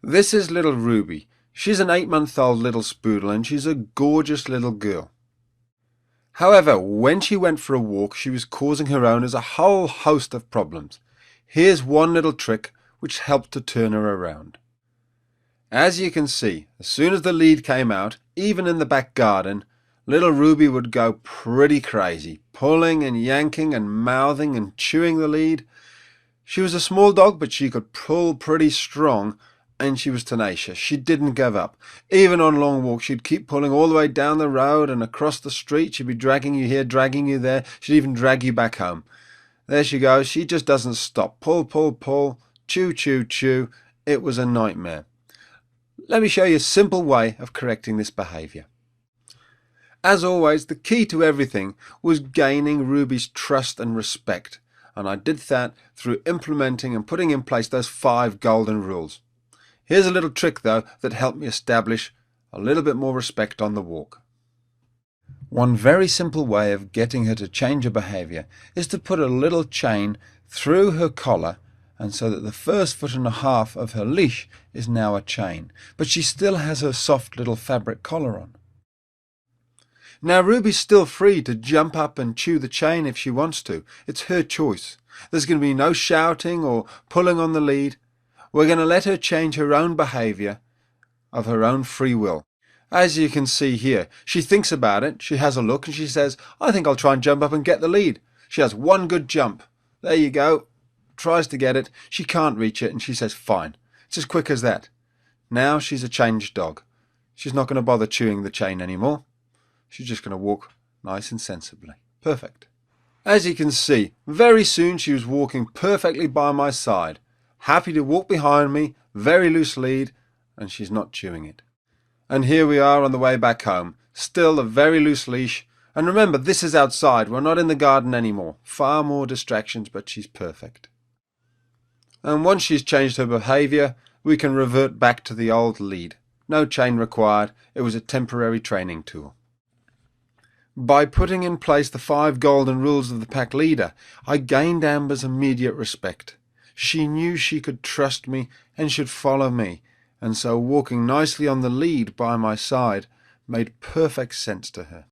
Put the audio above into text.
This is little Ruby. She's an 8-month-old little spoodle and she's a gorgeous little girl. However, when she went for a walk, she was causing her owners a whole host of problems. Here's one little trick which helped to turn her around. As you can see, as soon as the lead came out, even in the back garden, little Ruby would go pretty crazy, pulling and yanking and mouthing and chewing the lead. She was a small dog, but she could pull pretty strong, and she was tenacious. She didn't give up. Even on long walks, she'd keep pulling all the way down the road and across the street. She'd be dragging you here, dragging you there. She'd even drag you back home. There she goes. She just doesn't stop. Pull, pull, pull, chew, chew, chew. It was a nightmare. Let me show you a simple way of correcting this behaviour. As always, the key to everything was gaining Ruby's trust and respect, and I did that through implementing and putting in place those 5 golden rules. Here's a little trick though that helped me establish a little bit more respect on the walk. One very simple way of getting her to change her behaviour is to put a little chain through her collar, and so that the first 1.5 foot of her leash is now a chain, but she still has her soft little fabric collar on. Now Ruby's still free to jump up and chew the chain if she wants to. It's her choice. There's going to be no shouting or pulling on the lead. We're going to let her change her own behaviour of her own free will. As you can see here, she thinks about it, she has a look and she says, I think I'll try and jump up and get the lead. She has one good jump. There you go. Tries to get it. She can't reach it and she says, fine. It's as quick as that. Now she's a changed dog. She's not going to bother chewing the chain anymore. She's just going to walk nice and sensibly. Perfect. As you can see, very soon she was walking perfectly by my side, happy to walk behind me, very loose lead, and she's not chewing it. And here we are on the way back home, still a very loose leash. And remember, this is outside, we're not in the garden anymore. Far more distractions, but she's perfect. And once she's changed her behaviour, we can revert back to the old lead. No chain required, it was a temporary training tool. By putting in place the 5 golden rules of the pack leader, I gained Amber's immediate respect. She knew she could trust me and should follow me, and so walking nicely on the lead by my side made perfect sense to her.